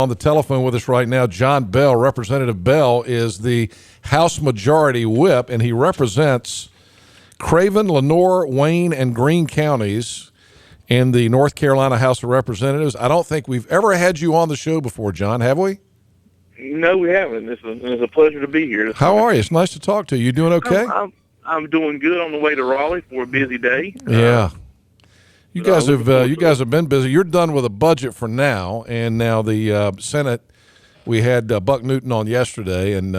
On the telephone with us right now, John Bell. Representative Bell is the House Majority Whip, and he represents Craven, Lenoir, Wayne, and Greene counties in the North Carolina House of Representatives. I don't think we've ever had you on the show before, John, have we? No, we haven't. It's a pleasure to be here. How are you? It's nice to talk to you. You doing okay? I'm doing good on the way to Raleigh for a busy day. Yeah. You guys have been busy. You're done with a budget for now, and now the Senate. We had Buck Newton on yesterday, and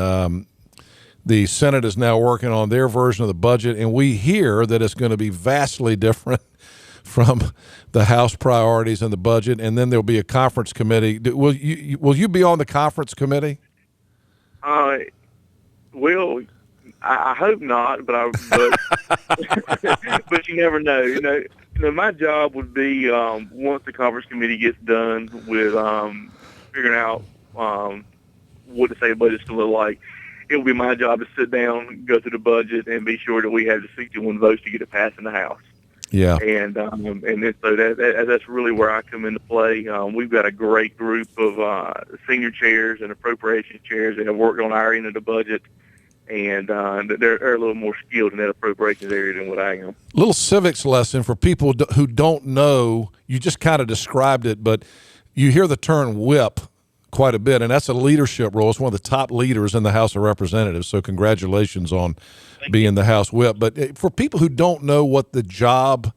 the Senate is now working on their version of the budget, and we hear that it's going to be vastly different from the House priorities and the budget. And then there'll be a conference committee. Will you be on the conference committee? Well, I hope not, but but you never know. You know, my job would be once the conference committee gets done with figuring out what the state budget's going to look like. It will be my job to sit down, go through the budget, and be sure that we have the 61 votes to get it passed in the House. Yeah. And then, so that's really where I come into play. We've got a great group of senior chairs and appropriations chairs that have worked on our end of the budget. And they're a little more skilled in that appropriations area than what I am. Little civics lesson for people who don't know. You just kind of described it, but you hear the term whip quite a bit, and that's a leadership role. It's one of the top leaders in the House of Representatives, so congratulations on being the House whip. But for people who don't know what the job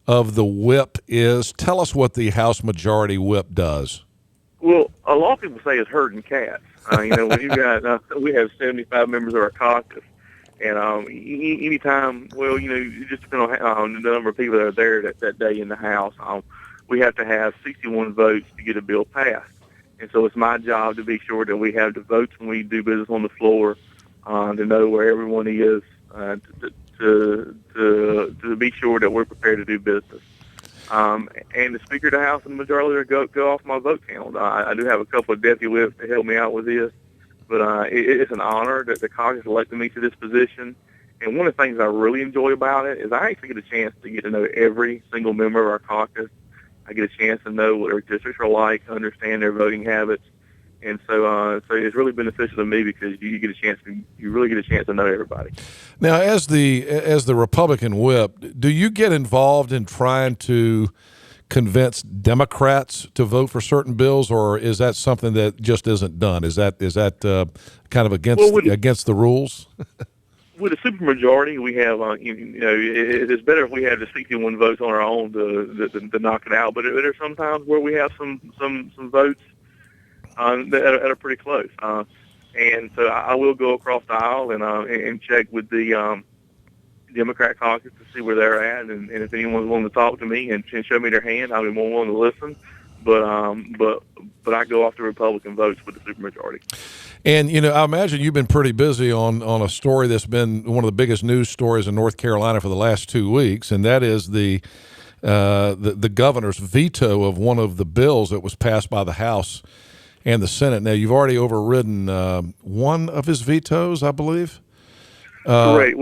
of the whip is, tell us what the House Majority Whip does. Well, a lot of people say it's herding cats. You know, when you got we have 75 members of our caucus, and anytime, well, you know, it just depends on the number of people that are there that day in the House. We have to have 61 votes to get a bill passed, and so it's my job to be sure that we have the votes when we do business on the floor, to know where everyone is, to be sure that we're prepared to do business. And the Speaker of the House and the majority go off my vote count. I do have a couple of deputy whips to help me out with this, but it's an honor that the caucus elected me to this position. And one of the things I really enjoy about it is I actually get a chance to get to know every single member of our caucus. I get a chance to know what their districts are like, understand their voting habits, and so it's really beneficial to me because you really get a chance to know everybody. Now, as the Republican whip, do you get involved in trying to convince Democrats to vote for certain bills, or is that something that just isn't done? Is that kind of against the rules? With a supermajority, we have it's better if we have the 61 votes on our own to knock it out. But there's sometimes where we have some votes that are pretty close. And so I will go across the aisle and check with the Democrat caucus to see where they're at, and if anyone's willing to talk to me and show me their hand, I'll be more willing to listen. But I go off the Republican votes with the supermajority. And you know, I imagine you've been pretty busy on a story that's been one of the biggest news stories in North Carolina for the last 2 weeks, and that is the governor's veto of one of the bills that was passed by the House and the Senate. Now, you've already overridden one of his vetoes, I believe. Correct.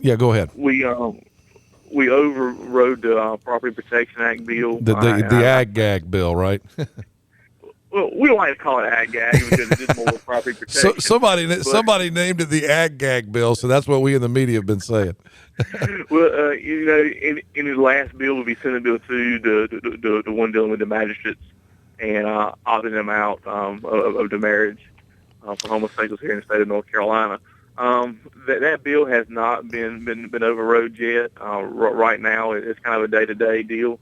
Yeah, go ahead. We overrode the Property Protection Act bill. The Ag-Gag bill, right? Well, we don't like to call it Ag-Gag because it is more property protection. Somebody named it the Ag-Gag bill, so that's what we in the media have been saying. Well, you know, in the last bill will be Senate Bill 2, the one dealing with the magistrates and opting them out of the marriage for homosexuals here in the state of North Carolina. That bill has not been overrode yet. Right now, it's kind of a day-to-day deal.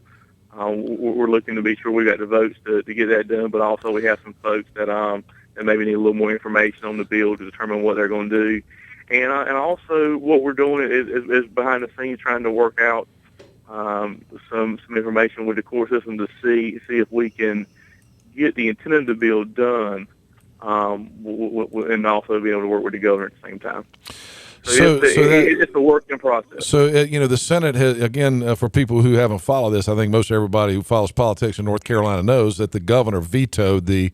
We're looking to be sure we got the votes to get that done, but also we have some folks that maybe need a little more information on the bill to determine what they're going to do. And also what we're doing is behind the scenes trying to work out some information with the court system to see if we can get the intent of the bill done, and also be able to work with the governor at the same time. So it's a work in process. So, you know, the Senate has, again, for people who haven't followed this, I think most everybody who follows politics in North Carolina knows that the governor vetoed the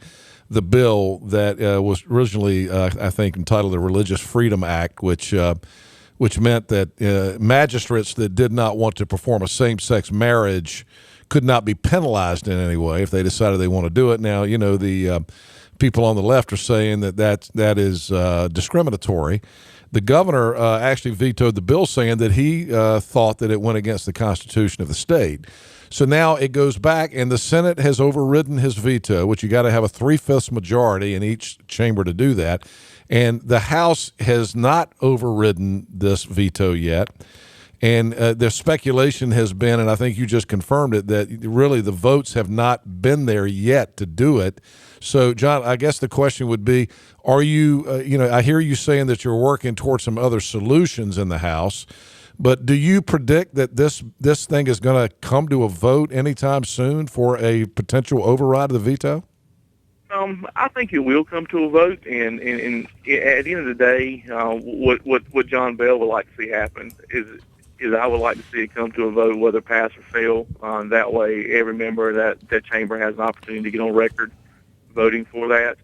bill that was originally, I think, entitled the Religious Freedom Act, which meant that magistrates that did not want to perform a same-sex marriage could not be penalized in any way if they decided they want to do it. Now, the people on the left are saying that is discriminatory. The governor actually vetoed the bill, saying that he thought that it went against the Constitution of the state. So now it goes back, and the Senate has overridden his veto, which you got to have a 3/5 majority in each chamber to do that. And the House has not overridden this veto yet. And the speculation has been, and I think you just confirmed it, that really the votes have not been there yet to do it. So, John, I guess the question would be, are you, I hear you saying that you're working towards some other solutions in the House, but do you predict that this thing is going to come to a vote anytime soon for a potential override of the veto? I think it will come to a vote, and at the end of the day, what John Bell would like to see happen is I would like to see it come to a vote, whether pass or fail. That way, every member of that chamber has an opportunity to get on record voting for that.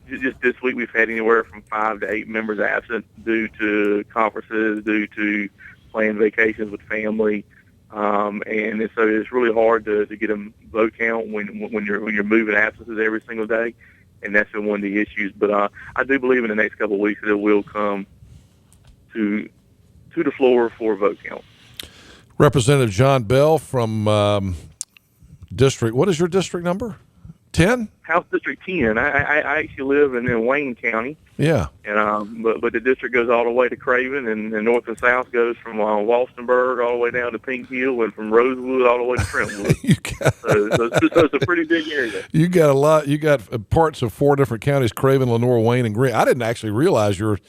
Just this week, we've had anywhere from 5 to 8 members absent due to conferences, due to planned vacations with family, and so it's really hard to get a vote count when you're moving absences every single day, and that's been one of the issues. But I do believe in the next couple of weeks that it will come to the floor for a vote count. Representative John Bell from district. What is your district number? 10? House District 10. I actually live in Wayne County. Yeah. And but the district goes all the way to Craven, and north and south goes from Walstenburg all the way down to Pink Hill, and from Rosewood all the way to Trentwood. So it's a pretty big area. You got a lot. You got parts of 4 different counties: Craven, Lenoir, Wayne, and Greene. I didn't actually realize your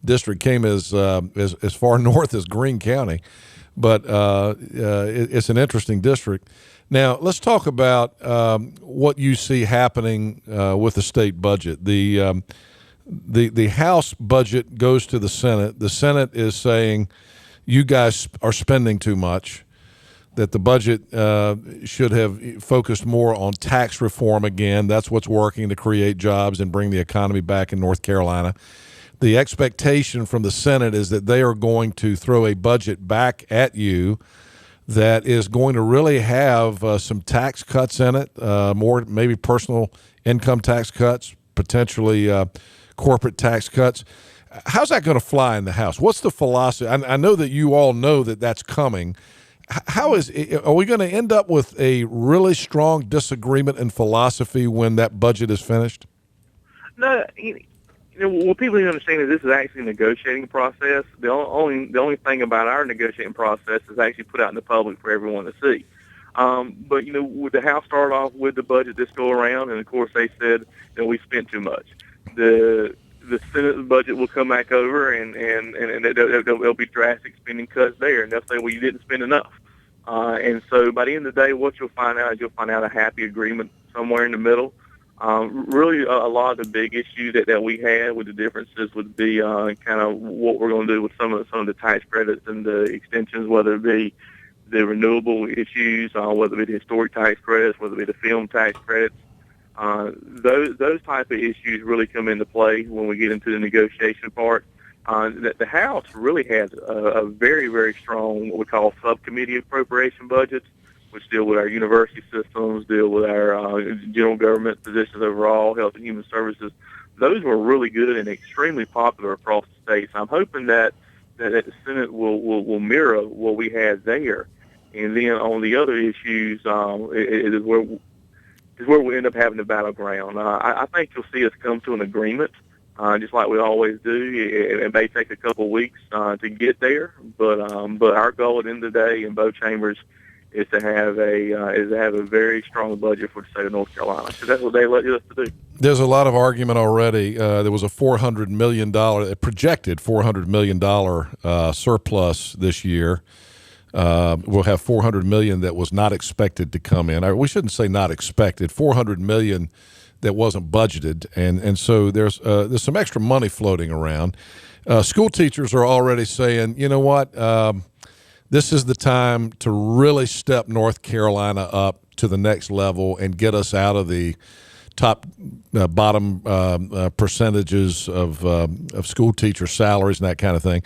district came as far north as Greene County, but it's an interesting district. Now, let's talk about what you see happening with the state budget. The House budget goes to the Senate. The Senate is saying you guys are spending too much, that the budget should have focused more on tax reform again. That's what's working to create jobs and bring the economy back in North Carolina. The expectation from the Senate is that they are going to throw a budget back at you that is going to really have some tax cuts in it, more maybe personal income tax cuts, potentially corporate tax cuts. How's that going to fly in the House? What's the philosophy? I know that you all know that that's coming. Are we going to end up with a really strong disagreement in philosophy when that budget is finished? No, what people need to understand is this is actually a negotiating process. The only thing about our negotiating process is actually put out in the public for everyone to see. But with the House started off with the budget this go around, and of course they said we spent too much. The Senate budget will come back over, and there'll be drastic spending cuts there, and they'll say, well, you didn't spend enough. And so by the end of the day, what you'll find out is a happy agreement somewhere in the middle. Really, a lot of the big issues that we had with the differences would be kind of what we're going to do with some of the tax credits and the extensions, whether it be the renewable issues, whether it be the historic tax credits, whether it be the film tax credits. Those type of issues really come into play when we get into the negotiation part. The House really has a very, very strong what we call subcommittee appropriation budgets, which deal with our university systems, deal with our general government positions overall, health and human services. Those were really good and extremely popular across the states. I'm hoping that the Senate will mirror what we had there. And then on the other issues is where we end up having the battleground. I think you'll see us come to an agreement, just like we always do. It may take a couple of weeks to get there, but our goal at the end of the day in both chambers is to have a very strong budget for the state of North Carolina. So that's what they let us to do. There's a lot of argument already. There was a $400 million, projected $400 million surplus this year. We'll have $400 million that was not expected to come in. We shouldn't say not expected. $400 million that wasn't budgeted, and so there's some extra money floating around. School teachers are already saying, you know what? This is the time to really step North Carolina up to the next level and get us out of the bottom percentages of school teacher salaries and that kind of thing.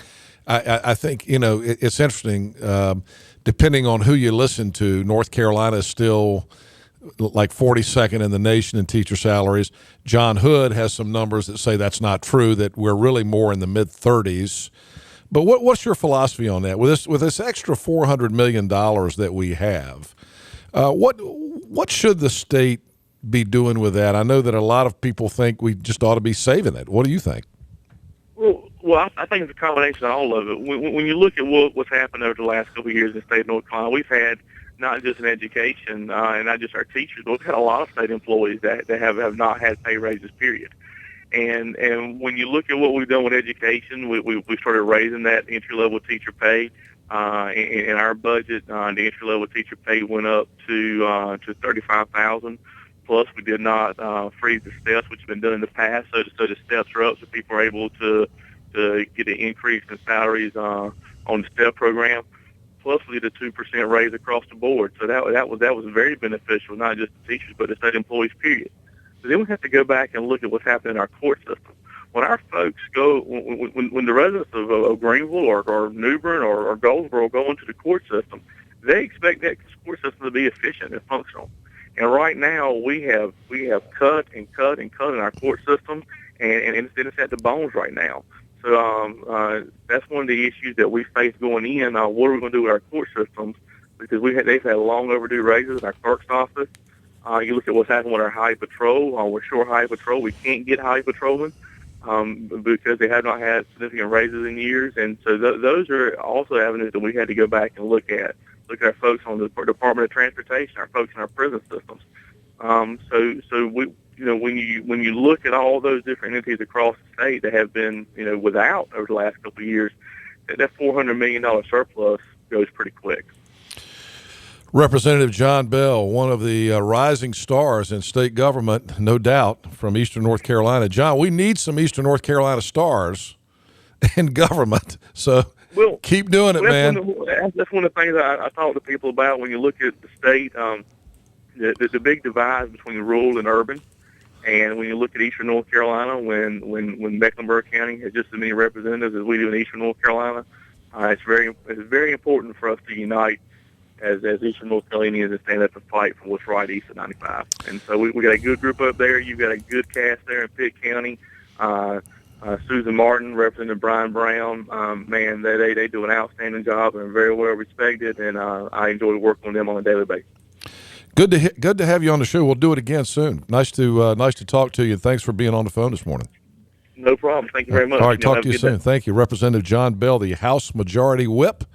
I think it's interesting. depending on who you listen to, North Carolina is still like 42nd in the nation in teacher salaries. John Hood has some numbers that say that's not true, that we're really more in the mid-30s. But what's your philosophy on that? With this extra $400 million that we have, what should the state be doing with that? I know that a lot of people think we just ought to be saving it. What do you think? Well, I think it's a combination of all of it. When you look at what's happened over the last couple of years in the state of North Carolina, we've had not just in education and not just our teachers, but we've had a lot of state employees that have not had pay raises, period. And when you look at what we've done with education, we started raising that entry-level teacher pay. In our budget, the entry-level teacher pay went up to $35,000. Plus, we did not freeze the steps, which has been done in the past. So the steps are up, so people are able to get an increase in salaries on the STEP program. Plus, we did a 2% raise across the board. So that was very beneficial, not just the teachers, but the state employees, period. So then we have to go back and look at what's happening in our court system. When our folks go, when the residents of Greenville or New Bern or Goldsboro go into the court system, they expect that court system to be efficient and functional. And right now we have cut in our court system, and it's at the bones right now. So that's one of the issues that we face going in. What are we going to do with our court systems? Because they've had long overdue raises in our clerk's office. You look at what's happened with our highway patrol. We're short highway patrol. We can't get highway patrolmen because they have not had significant raises in years. And so those are also avenues that we had to go back and look at. Look at our folks on the Department of Transportation, our folks in our prison systems. So we, when you look at all those different entities across the state that have been, without over the last couple of years, that $400 million surplus goes pretty quick. Representative John Bell, one of the rising stars in state government, no doubt, from Eastern North Carolina. John, we need some Eastern North Carolina stars in government. So keep doing it, man. That's one of the things I talk to people about when you look at the state. The big divide between rural and urban. And when you look at Eastern North Carolina, when Mecklenburg County has just as many representatives as we do in Eastern North Carolina, it's very important for us to unite as Eastern North Carolinians and stand up and fight for what's right east of 95. And so we got a good group up there. You've got a good cast there in Pitt County. Susan Martin, Representative Brian Brown, man, they do an outstanding job and are very well respected, and I enjoy working with them on a daily basis. Good to have you on the show. We'll do it again soon. Nice to talk to you. Thanks for being on the phone this morning. No problem. Thank you very much. All right, talk to you soon. Thank you. Representative John Bell, the House Majority Whip.